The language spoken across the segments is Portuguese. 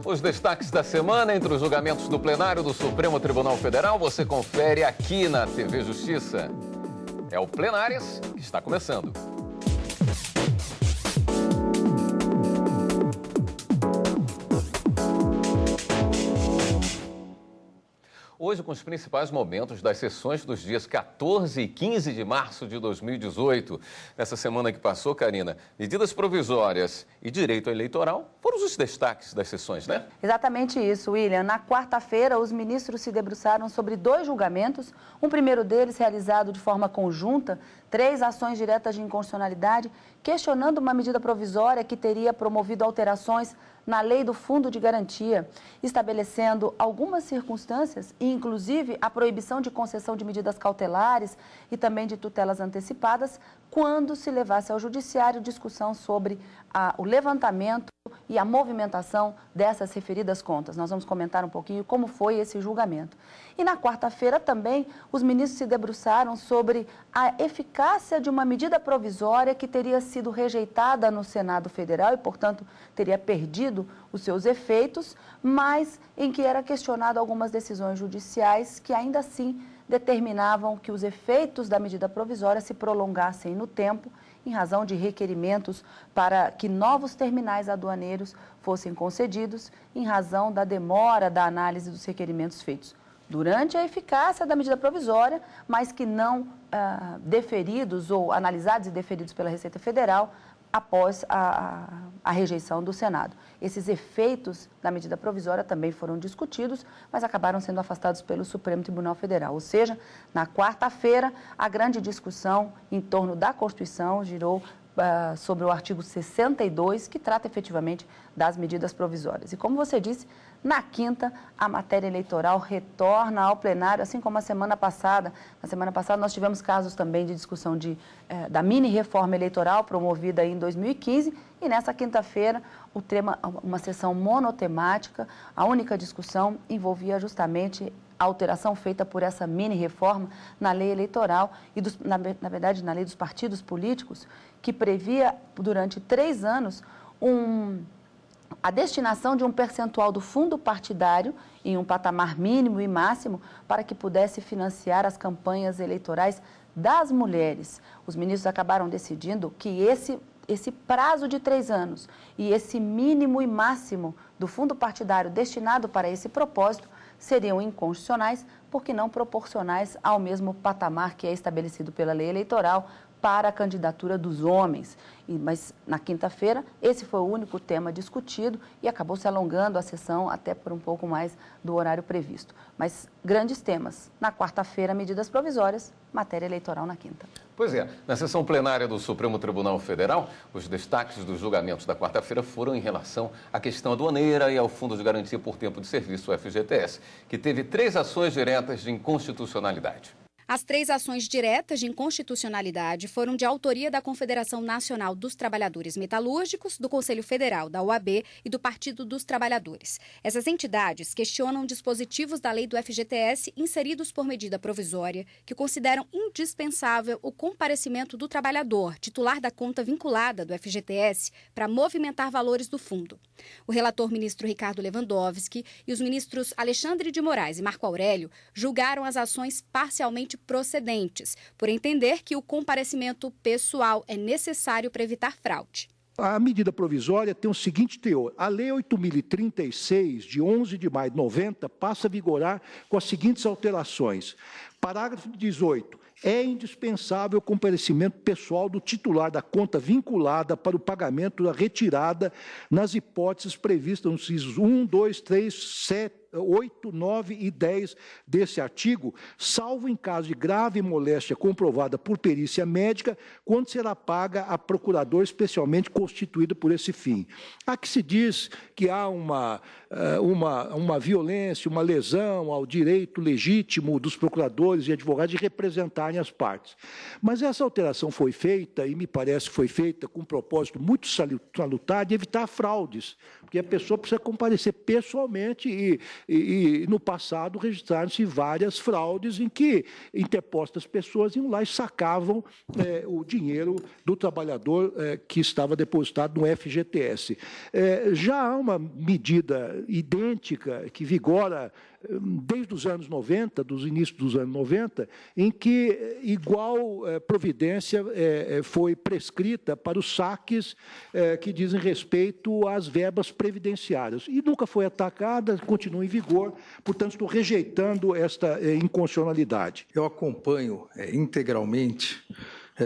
Os destaques da semana entre os julgamentos do plenário do Supremo Tribunal Federal, você confere aqui na TV Justiça. É o Plenárias que está começando. Hoje, com os principais momentos das sessões dos dias 14 e 15 de março de 2018. Nessa semana que passou, Karina, medidas provisórias e direito eleitoral foram os destaques das sessões, né? Exatamente isso, William. Na quarta-feira, os ministros se debruçaram sobre 2 julgamentos. Um primeiro deles realizado de forma conjunta, 3 ações diretas de inconstitucionalidade, questionando uma medida provisória que teria promovido alterações na lei do Fundo de Garantia, estabelecendo algumas circunstâncias, inclusive a proibição de concessão de medidas cautelares e também de tutelas antecipadas, quando se levasse ao judiciário discussão sobre o levantamento e a movimentação dessas referidas contas. Nós vamos comentar um pouquinho como foi esse julgamento. E na quarta-feira também, os ministros se debruçaram sobre a eficácia de uma medida provisória que teria sido rejeitada no Senado Federal e, portanto, teria perdido os seus efeitos, mas em que era questionado algumas decisões judiciais que ainda assim determinavam que os efeitos da medida provisória se prolongassem no tempo, em razão de requerimentos para que novos terminais aduaneiros fossem concedidos, em razão da demora da análise dos requerimentos feitos durante a eficácia da medida provisória, mas que não deferidos ou analisados e deferidos pela Receita Federal após a rejeição do Senado. Esses efeitos da medida provisória também foram discutidos, mas acabaram sendo afastados pelo Supremo Tribunal Federal. Ou seja, na quarta-feira, a grande discussão em torno da Constituição girou sobre o artigo 62, que trata efetivamente das medidas provisórias. E como você disse, na quinta, a matéria eleitoral retorna ao plenário, assim como a semana passada. Na semana passada, nós tivemos casos também de discussão da mini-reforma eleitoral promovida em 2015 e nessa quinta-feira, uma sessão monotemática. A única discussão envolvia justamente a alteração feita por essa mini-reforma na lei eleitoral e, na verdade, na lei dos partidos políticos, que previa, durante 3 anos, a destinação de um percentual do fundo partidário em um patamar mínimo e máximo para que pudesse financiar as campanhas eleitorais das mulheres. Os ministros acabaram decidindo que esse prazo de 3 anos e esse mínimo e máximo do fundo partidário destinado para esse propósito seriam inconstitucionais porque não proporcionais ao mesmo patamar que é estabelecido pela lei eleitoral para a candidatura dos homens. Mas na quinta-feira, esse foi o único tema discutido e acabou se alongando a sessão até por um pouco mais do horário previsto. Mas grandes temas. Na quarta-feira, medidas provisórias, matéria eleitoral na quinta. Pois é, na sessão plenária do Supremo Tribunal Federal, os destaques dos julgamentos da quarta-feira foram em relação à questão aduaneira e ao Fundo de Garantia por Tempo de Serviço, o FGTS, que teve 3 ações diretas de inconstitucionalidade. As 3 ações diretas de inconstitucionalidade foram de autoria da Confederação Nacional dos Trabalhadores Metalúrgicos, do Conselho Federal, da OAB e do Partido dos Trabalhadores. Essas entidades questionam dispositivos da lei do FGTS inseridos por medida provisória que consideram indispensável o comparecimento do trabalhador, titular da conta vinculada do FGTS, para movimentar valores do fundo. O relator ministro Ricardo Lewandowski e os ministros Alexandre de Moraes e Marco Aurélio julgaram as ações parcialmente procedentes, por entender que o comparecimento pessoal é necessário para evitar fraude. A medida provisória tem o seguinte teor. A Lei 8.036, de 11 de maio de 90, passa a vigorar com as seguintes alterações. Parágrafo 18. É indispensável o comparecimento pessoal do titular da conta vinculada para o pagamento da retirada nas hipóteses previstas nos incisos 1, 2, 3, 7, 8, 9 e 10 desse artigo, salvo em caso de grave moléstia comprovada por perícia médica, quando será paga a procurador especialmente constituído por esse fim. Aqui se diz que há uma violência, uma lesão ao direito legítimo dos procuradores e advogados de representarem as partes. Mas essa alteração foi feita, e me parece que foi feita com um propósito muito salutar, de evitar fraudes, porque a pessoa precisa comparecer pessoalmente e no passado registraram-se várias fraudes em que interpostas pessoas iam lá e sacavam o dinheiro do trabalhador que estava depositado no FGTS. Já há uma medida idêntica que vigora desde os anos 90, dos inícios dos anos 90, em que igual providência foi prescrita para os saques que dizem respeito às verbas previdenciárias. E nunca foi atacada, continua em vigor, portanto, estou rejeitando esta inconstitucionalidade. Eu acompanho integralmente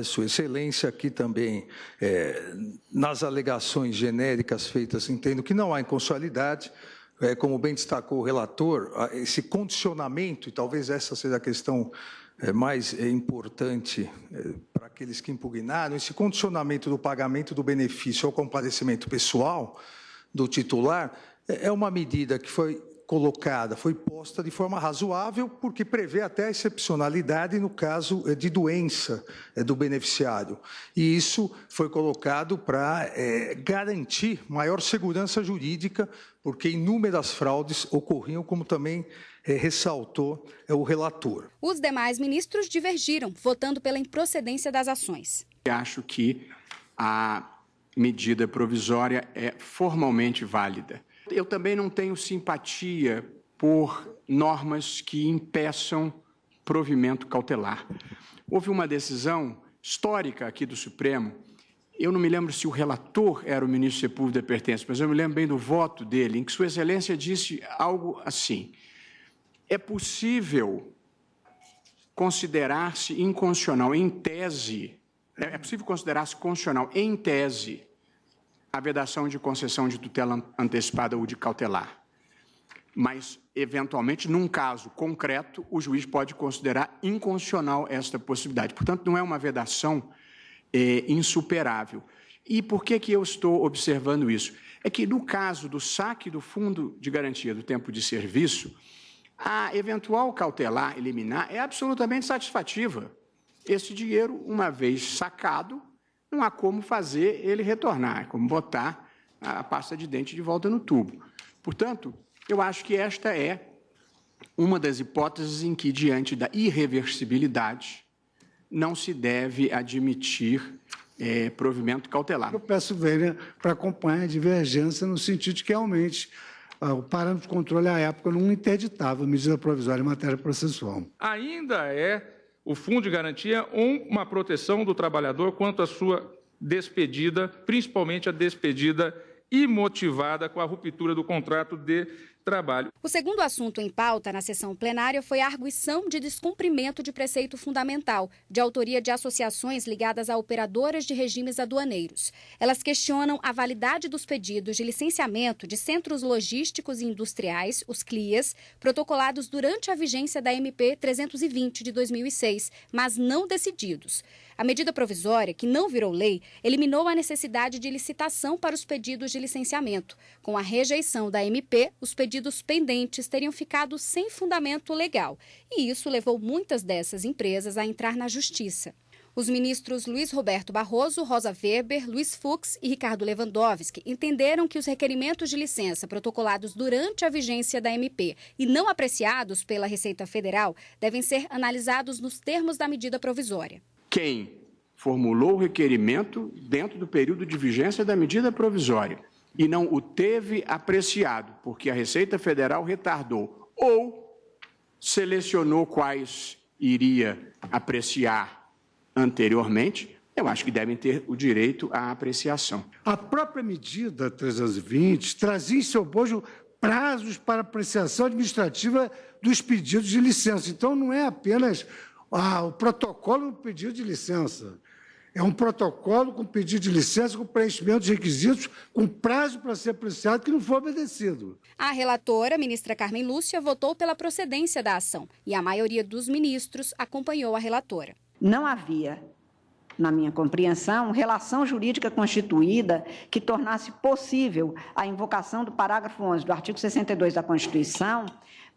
Sua Excelência aqui também, nas alegações genéricas feitas, entendo que não há inconstitucionalidade. Como bem destacou o relator, esse condicionamento, e talvez essa seja a questão mais importante para aqueles que impugnaram, esse condicionamento do pagamento do benefício ao comparecimento pessoal do titular é uma medida que foi colocada, foi posta de forma razoável, porque prevê até a excepcionalidade no caso de doença do beneficiário. E isso foi colocado para garantir maior segurança jurídica, porque inúmeras fraudes ocorriam, como também ressaltou o relator. Os demais ministros divergiram, votando pela improcedência das ações. Acho que a medida provisória é formalmente válida. Eu também não tenho simpatia por normas que impeçam provimento cautelar. Houve uma decisão histórica aqui do Supremo, eu não me lembro se o relator era o ministro Sepúlveda Pertence, mas eu me lembro bem do voto dele, em que Sua Excelência disse algo assim: é possível considerar-se inconstitucional em tese, é possível considerar-se constitucional em tese a vedação de concessão de tutela antecipada ou de cautelar. Mas, eventualmente, num caso concreto, o juiz pode considerar inconstitucional esta possibilidade. Portanto, não é uma vedação insuperável. E por que eu estou observando isso? É que, no caso do saque do Fundo de Garantia do Tempo de Serviço, a eventual cautelar eliminar é absolutamente satisfativa. Esse dinheiro, uma vez sacado, não há como fazer ele retornar, é como botar a pasta de dente de volta no tubo. Portanto, eu acho que esta é uma das hipóteses em que, diante da irreversibilidade, não se deve admitir provimento cautelar. Eu peço Vênia para acompanhar a divergência no sentido de que, realmente, o parâmetro de controle à época não interditava a medida provisória em matéria processual. Ainda o Fundo de Garantia uma proteção do trabalhador quanto à sua despedida, principalmente a despedida imotivada com a ruptura do contrato de trabalho. O segundo assunto em pauta na sessão plenária foi a arguição de descumprimento de preceito fundamental, de autoria de associações ligadas a operadoras de regimes aduaneiros. Elas questionam a validade dos pedidos de licenciamento de centros logísticos e industriais, os CLIAs, protocolados durante a vigência da MP 320 de 2006, mas não decididos. A medida provisória, que não virou lei, eliminou a necessidade de licitação para os pedidos de licenciamento. Com a rejeição da MP, os pedidos pendentes teriam ficado sem fundamento legal. E isso levou muitas dessas empresas a entrar na justiça. Os ministros Luiz Roberto Barroso, Rosa Weber, Luiz Fux e Ricardo Lewandowski entenderam que os requerimentos de licença protocolados durante a vigência da MP e não apreciados pela Receita Federal devem ser analisados nos termos da medida provisória. Quem formulou o requerimento dentro do período de vigência da medida provisória e não o teve apreciado porque a Receita Federal retardou ou selecionou quais iria apreciar anteriormente, eu acho que devem ter o direito à apreciação. A própria medida 320 trazia em seu bojo prazos para apreciação administrativa dos pedidos de licença. Então, não é apenas o protocolo do pedido de licença. É um protocolo com pedido de licença, com preenchimento de requisitos, com prazo para ser apreciado que não for obedecido. A relatora, ministra Carmen Lúcia, votou pela procedência da ação e a maioria dos ministros acompanhou a relatora. Não havia, na minha compreensão, relação jurídica constituída que tornasse possível a invocação do parágrafo 11 do artigo 62 da Constituição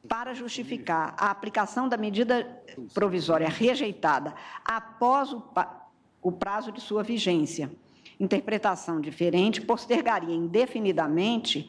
para justificar a aplicação da medida provisória rejeitada após o prazo de sua vigência. Interpretação diferente postergaria indefinidamente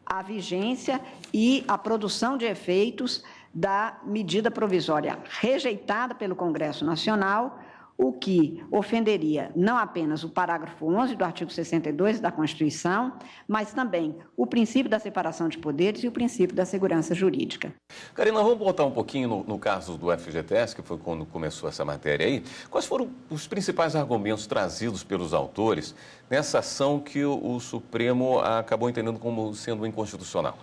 a vigência e a produção de efeitos da medida provisória rejeitada pelo Congresso Nacional, o que ofenderia não apenas o parágrafo 11 do artigo 62 da Constituição, mas também o princípio da separação de poderes e o princípio da segurança jurídica. Karina, vamos voltar um pouquinho no caso do FGTS, que foi quando começou essa matéria aí. Quais foram os principais argumentos trazidos pelos autores nessa ação que o Supremo acabou entendendo como sendo inconstitucional?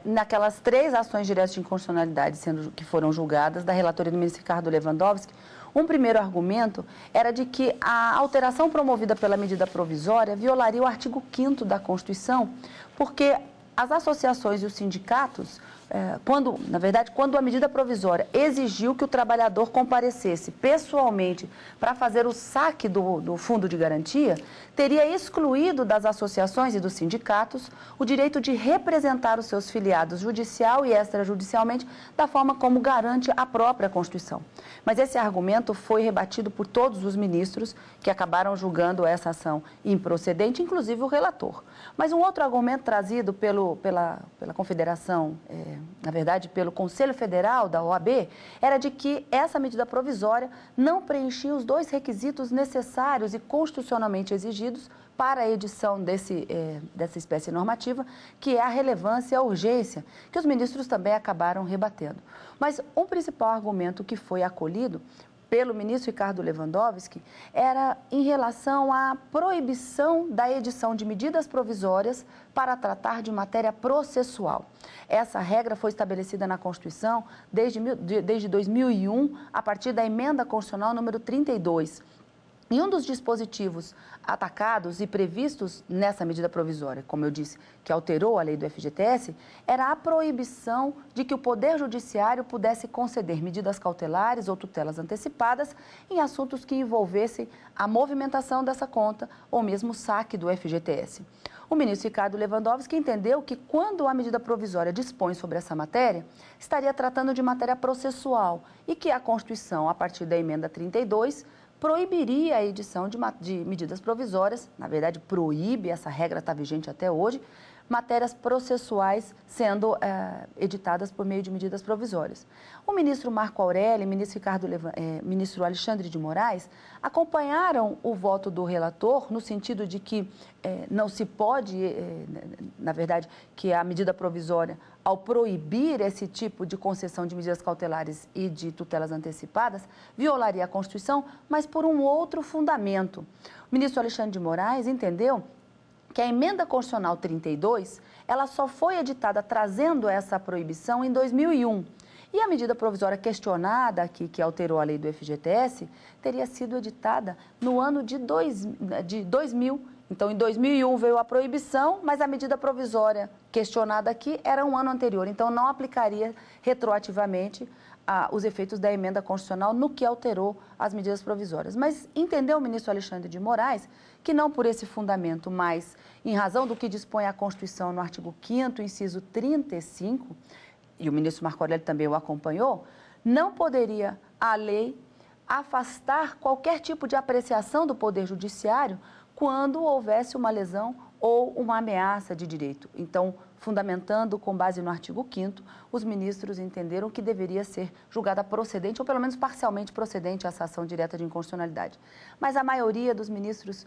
Naquelas 3 ações diretas de inconstitucionalidade que foram julgadas, da relatoria do ministro Ricardo Lewandowski, um primeiro argumento era de que a alteração promovida pela medida provisória violaria o artigo 5º da Constituição, porque as associações e os sindicatos, quando a medida provisória exigiu que o trabalhador comparecesse pessoalmente para fazer o saque do fundo de garantia, teria excluído das associações e dos sindicatos o direito de representar os seus filiados judicial e extrajudicialmente da forma como garante a própria Constituição. Mas esse argumento foi rebatido por todos os ministros que acabaram julgando essa ação improcedente, inclusive o relator. Mas um outro argumento trazido pela Confederação, na verdade, pelo Conselho Federal da OAB, era de que essa medida provisória não preenchia os 2 requisitos necessários e constitucionalmente exigidos para a edição dessa espécie normativa, que é a relevância e a urgência, que os ministros também acabaram rebatendo. Mas um principal argumento que foi acolhido pelo ministro Ricardo Lewandowski era em relação à proibição da edição de medidas provisórias para tratar de matéria processual. Essa regra foi estabelecida na Constituição desde 2001, a partir da emenda constitucional número 32. E um dos dispositivos atacados e previstos nessa medida provisória, como eu disse, que alterou a lei do FGTS, era a proibição de que o Poder Judiciário pudesse conceder medidas cautelares ou tutelas antecipadas em assuntos que envolvessem a movimentação dessa conta ou mesmo o saque do FGTS. O ministro Ricardo Lewandowski entendeu que quando a medida provisória dispõe sobre essa matéria, estaria tratando de matéria processual e que a Constituição, a partir da emenda 32, proibiria a edição de medidas provisórias, na verdade proíbe, essa regra está vigente até hoje, matérias processuais sendo editadas por meio de medidas provisórias. O ministro Marco Aurélio e ministro Alexandre de Moraes acompanharam o voto do relator no sentido de que não se pode, na verdade, que a medida provisória, ao proibir esse tipo de concessão de medidas cautelares e de tutelas antecipadas, violaria a Constituição, mas por um outro fundamento. O ministro Alexandre de Moraes entendeu que a emenda constitucional 32, ela só foi editada trazendo essa proibição em 2001. E a medida provisória questionada aqui, que alterou a lei do FGTS, teria sido editada no ano de 2000. Então, em 2001 veio a proibição, mas a medida provisória questionada aqui era um ano anterior. Então, não aplicaria retroativamente os efeitos da emenda constitucional no que alterou as medidas provisórias. Mas entendeu o ministro Alexandre de Moraes que não por esse fundamento, mas em razão do que dispõe a Constituição no artigo 5º, inciso 35, e o ministro Marco Aurélio também o acompanhou, não poderia a lei afastar qualquer tipo de apreciação do Poder Judiciário quando houvesse uma lesão ou uma ameaça de direito. Então, fundamentando com base no artigo 5º, os ministros entenderam que deveria ser julgada procedente, ou pelo menos parcialmente procedente, essa ação direta de inconstitucionalidade. Mas a maioria dos ministros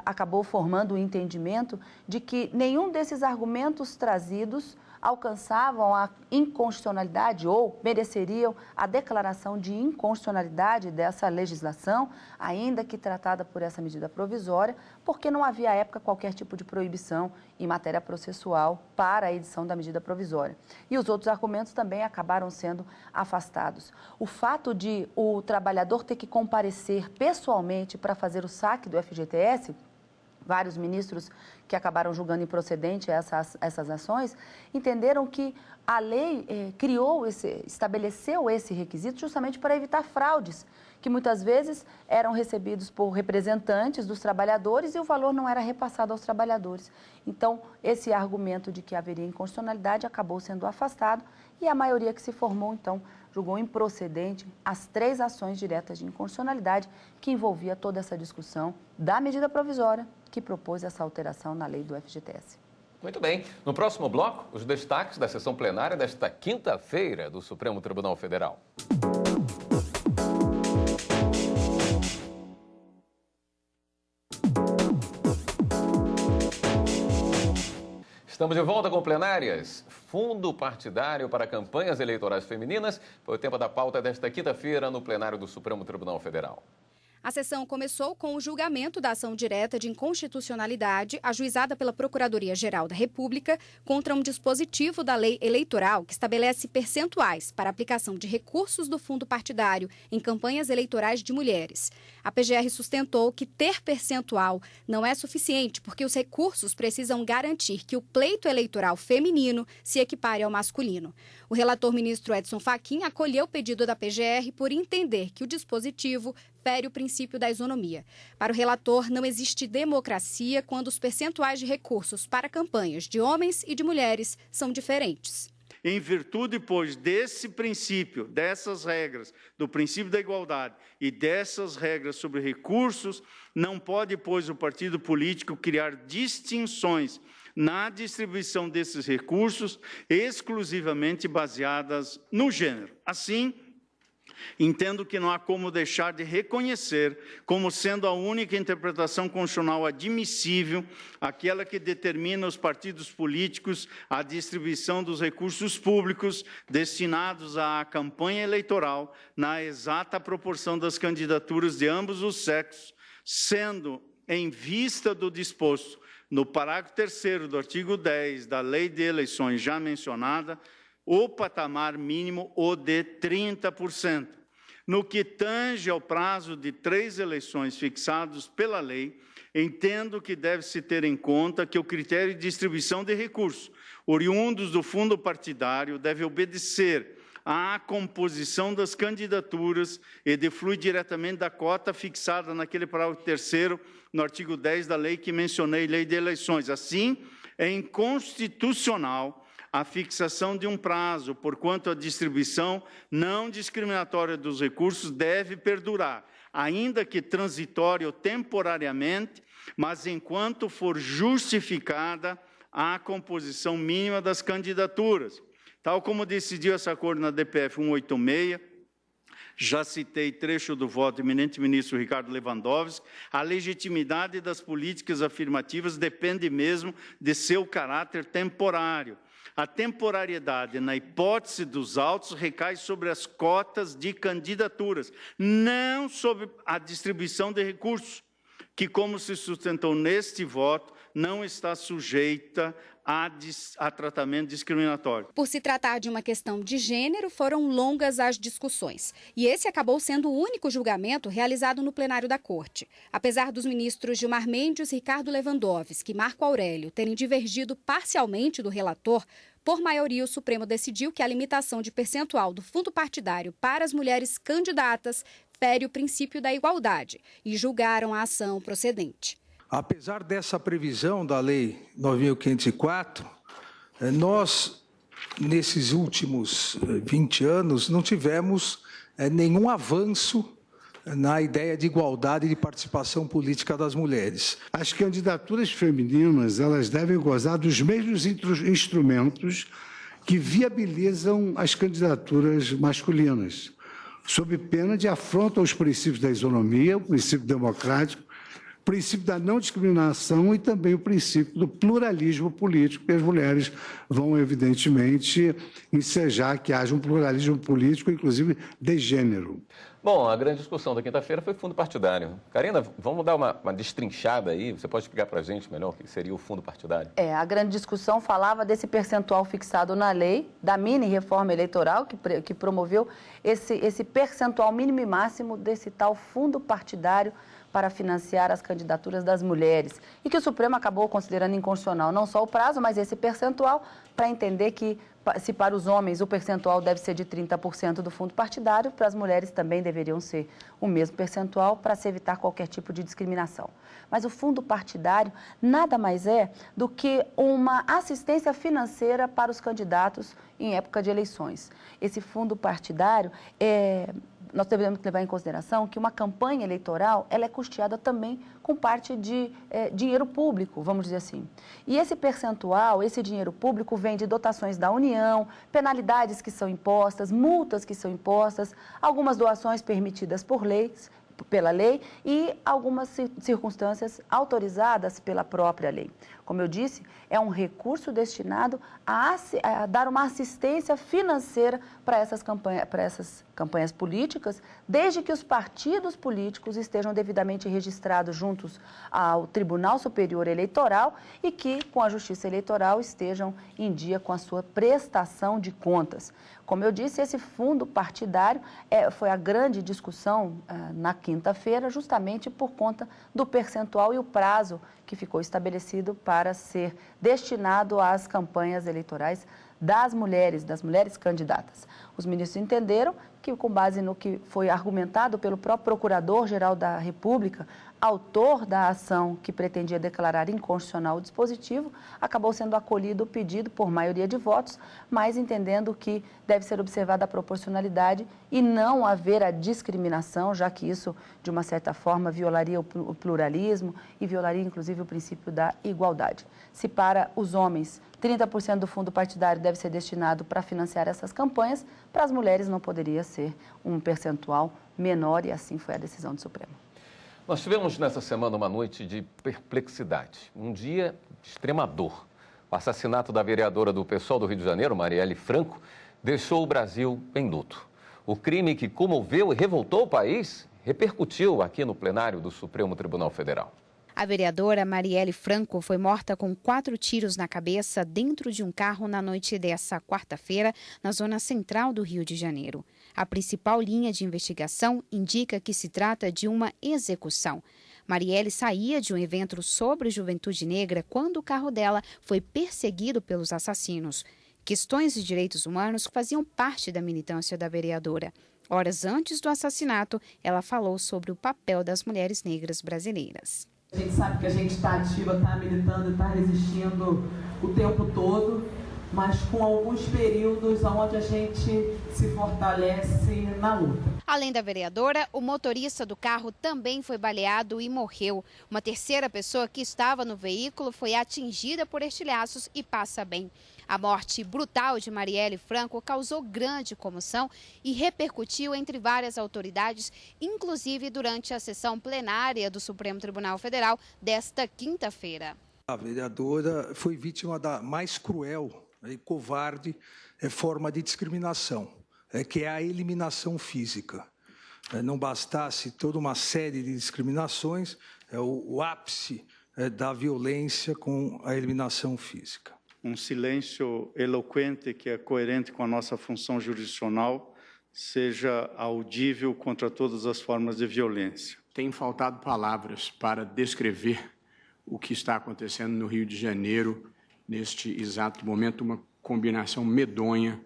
acabou formando o entendimento de que nenhum desses argumentos trazidos alcançavam a inconstitucionalidade ou mereceriam a declaração de inconstitucionalidade dessa legislação, ainda que tratada por essa medida provisória, porque não havia à época qualquer tipo de proibição em matéria processual para a edição da medida provisória. E os outros argumentos também acabaram sendo afastados. O fato de o trabalhador ter que comparecer pessoalmente para fazer o saque do FGTS, vários ministros que acabaram julgando improcedente essas ações, entenderam que a lei estabeleceu esse requisito justamente para evitar fraudes, que muitas vezes eram recebidos por representantes dos trabalhadores e o valor não era repassado aos trabalhadores. Então, esse argumento de que haveria inconstitucionalidade acabou sendo afastado e a maioria que se formou, então, julgou improcedente as 3 ações diretas de inconstitucionalidade que envolvia toda essa discussão da medida provisória que propôs essa alteração na lei do FGTS. Muito bem. No próximo bloco, os destaques da sessão plenária desta quinta-feira do Supremo Tribunal Federal. Estamos de volta com plenárias. Fundo partidário para campanhas eleitorais femininas foi o tema da pauta desta quinta-feira no plenário do Supremo Tribunal Federal. A sessão começou com o julgamento da ação direta de inconstitucionalidade ajuizada pela Procuradoria-Geral da República contra um dispositivo da lei eleitoral que estabelece percentuais para aplicação de recursos do fundo partidário em campanhas eleitorais de mulheres. A PGR sustentou que ter percentual não é suficiente porque os recursos precisam garantir que o pleito eleitoral feminino se equipare ao masculino. O relator ministro Edson Fachin acolheu o pedido da PGR por entender que o dispositivo fere o princípio da isonomia. Para o relator, não existe democracia quando os percentuais de recursos para campanhas de homens e de mulheres são diferentes. Em virtude, pois, desse princípio, dessas regras, do princípio da igualdade e dessas regras sobre recursos, não pode, pois, o partido político criar distinções na distribuição desses recursos exclusivamente baseadas no gênero. Assim, entendo que não há como deixar de reconhecer como sendo a única interpretação constitucional admissível aquela que determina aos partidos políticos a distribuição dos recursos públicos destinados à campanha eleitoral na exata proporção das candidaturas de ambos os sexos, sendo, em vista do disposto no parágrafo 3º do artigo 10 da Lei de Eleições já mencionada, o patamar mínimo o de 30%. No que tange ao prazo de 3 eleições fixados pela lei, entendo que deve-se ter em conta que o critério de distribuição de recursos oriundos do fundo partidário deve obedecer à composição das candidaturas e deflui diretamente da cota fixada naquele parágrafo 3º, no artigo 10 da lei que mencionei, Lei de Eleições. Assim, é inconstitucional a fixação de um prazo, porquanto a distribuição não discriminatória dos recursos deve perdurar, ainda que transitória ou temporariamente, mas enquanto for justificada a composição mínima das candidaturas. Tal como decidiu essa Corte na DPF 186, já citei trecho do voto do eminente ministro Ricardo Lewandowski, a legitimidade das políticas afirmativas depende mesmo de seu caráter temporário. A temporariedade, na hipótese dos autos, recai sobre as cotas de candidaturas, não sobre a distribuição de recursos, que, como se sustentou neste voto, não está sujeita a tratamento discriminatório. Por se tratar de uma questão de gênero, foram longas as discussões. E esse acabou sendo o único julgamento realizado no plenário da Corte. Apesar dos ministros Gilmar Mendes, Ricardo Lewandowski e Marco Aurélio terem divergido parcialmente do relator, por maioria, o Supremo decidiu que a limitação de percentual do fundo partidário para as mulheres candidatas fere o princípio da igualdade e julgaram a ação procedente. Apesar dessa previsão da Lei 9.504, nós, nesses últimos 20 anos, não tivemos nenhum avanço na ideia de igualdade e de participação política das mulheres. As candidaturas femininas, elas devem gozar dos mesmos instrumentos que viabilizam as candidaturas masculinas, sob pena de afronta aos princípios da isonomia, o princípio democrático, o princípio da não discriminação e também o princípio do pluralismo político, que as mulheres vão, evidentemente, ensejar que haja um pluralismo político, inclusive de gênero. Bom, a grande discussão da quinta-feira foi fundo partidário. Karina, vamos dar uma destrinchada aí? Você pode explicar para a gente melhor o que seria o fundo partidário? A grande discussão falava desse percentual fixado na lei, da mini-reforma eleitoral, que promoveu esse percentual mínimo e máximo desse tal fundo partidário para financiar as candidaturas das mulheres. E que o Supremo acabou considerando inconstitucional não só o prazo, mas esse percentual, para entender que, se para os homens o percentual deve ser de 30% do fundo partidário, para as mulheres também deveriam ser o mesmo percentual para se evitar qualquer tipo de discriminação. Mas o fundo partidário nada mais é do que uma assistência financeira para os candidatos em época de eleições. Esse fundo partidário nós devemos levar em consideração que uma campanha eleitoral ela é custeada também com parte de dinheiro público, vamos dizer assim. E esse percentual, esse dinheiro público vem de dotações da União, penalidades que são impostas, multas que são impostas, algumas doações permitidas pela lei e algumas circunstâncias autorizadas pela própria lei. Como eu disse, é um recurso destinado a dar uma assistência financeira para essas campanhas políticas, desde que os partidos políticos estejam devidamente registrados juntos ao Tribunal Superior Eleitoral e que, com a Justiça Eleitoral, estejam em dia com a sua prestação de contas. Como eu disse, esse fundo partidário foi a grande discussão na quinta-feira, justamente por conta do percentual e o prazo que ficou estabelecido para ser destinado às campanhas eleitorais das mulheres candidatas. Os ministros entenderam que, com base no que foi argumentado pelo próprio Procurador-Geral da República, autor da ação que pretendia declarar inconstitucional o dispositivo, acabou sendo acolhido o pedido por maioria de votos, mas entendendo que deve ser observada a proporcionalidade e não haver a discriminação, já que isso, de uma certa forma, violaria o pluralismo e violaria, inclusive, o princípio da igualdade. Se para os homens 30% do fundo partidário deve ser destinado para financiar essas campanhas, para as mulheres não poderia ser um percentual menor e assim foi a decisão do Supremo. Nós tivemos nessa semana uma noite de perplexidade, um dia de extrema dor. O assassinato da vereadora do PSOL do Rio de Janeiro, Marielle Franco, deixou o Brasil em luto. O crime que comoveu e revoltou o país repercutiu aqui no plenário do Supremo Tribunal Federal. A vereadora Marielle Franco foi morta com 4 tiros na cabeça dentro de um carro na noite dessa quarta-feira, na zona central do Rio de Janeiro. A principal linha de investigação indica que se trata de uma execução. Marielle saía de um evento sobre juventude negra quando o carro dela foi perseguido pelos assassinos. Questões de direitos humanos faziam parte da militância da vereadora. Horas antes do assassinato, ela falou sobre o papel das mulheres negras brasileiras. A gente sabe que a gente está ativa, está militando, está resistindo o tempo todo, mas com alguns períodos onde a gente se fortalece na luta. Além da vereadora, o motorista do carro também foi baleado e morreu. Uma terceira pessoa que estava no veículo foi atingida por estilhaços e passa bem. A morte brutal de Marielle Franco causou grande comoção e repercutiu entre várias autoridades, inclusive durante a sessão plenária do Supremo Tribunal Federal desta quinta-feira. A vereadora foi vítima da mais cruel e covarde forma de discriminação, que é a eliminação física. Não bastasse toda uma série de discriminações, o ápice da violência com a eliminação física. Um silêncio eloquente que é coerente com a nossa função jurisdicional seja audível contra todas as formas de violência. Tem faltado palavras para descrever o que está acontecendo no Rio de Janeiro neste exato momento, uma combinação medonha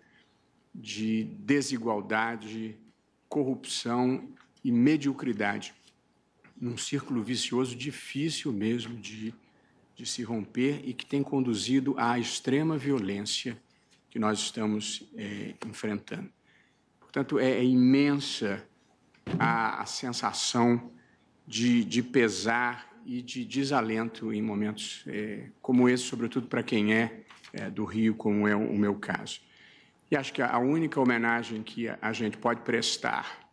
de desigualdade, corrupção e mediocridade, num círculo vicioso difícil mesmo de se romper e que tem conduzido à extrema violência que nós estamos enfrentando. Portanto, é imensa a sensação de pesar e de desalento em momentos como esse, sobretudo para quem é do Rio, como é o meu caso. E acho que a única homenagem que a gente pode prestar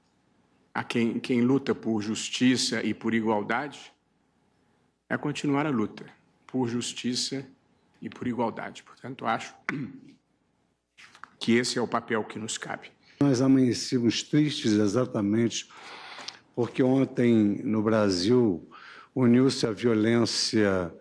a quem luta por justiça e por igualdade é continuar a luta por justiça e por igualdade. Portanto, acho que esse é o papel que nos cabe. Nós amanhecemos tristes exatamente porque ontem no Brasil uniu-se a violência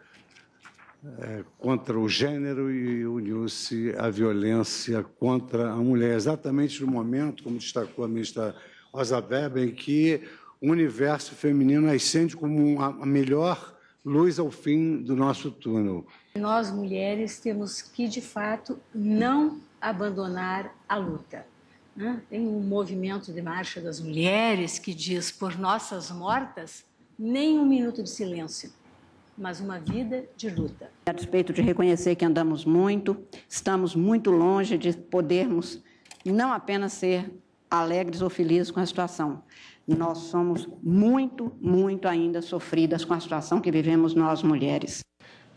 contra o gênero e uniu-se a violência contra a mulher. Exatamente no momento, como destacou a ministra Rosa Weber, em que o universo feminino ascende como a melhor luz ao fim do nosso túnel. Nós, mulheres, temos que, de fato, não abandonar a luta. Tem um movimento de marcha das mulheres que diz, por nossas mortas, nem um minuto de silêncio, mas uma vida de luta. A despeito de reconhecer que andamos muito, estamos muito longe de podermos não apenas ser alegres ou felizes com a situação. Nós somos muito, muito ainda sofridas com a situação que vivemos nós, mulheres.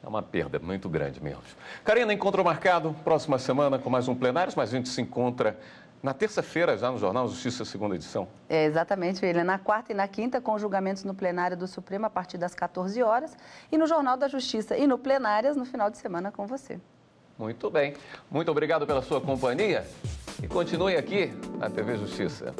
É uma perda muito grande mesmo. Karina, encontro marcado, próxima semana com mais um Plenários, mas a gente se encontra na terça-feira já no Jornal Justiça, segunda edição. Exatamente, William. Na quarta e na quinta, com julgamentos no plenário do Supremo a partir das 14 horas e no Jornal da Justiça e no Plenárias no final de semana com você. Muito bem. Muito obrigado pela sua companhia e continue aqui na TV Justiça.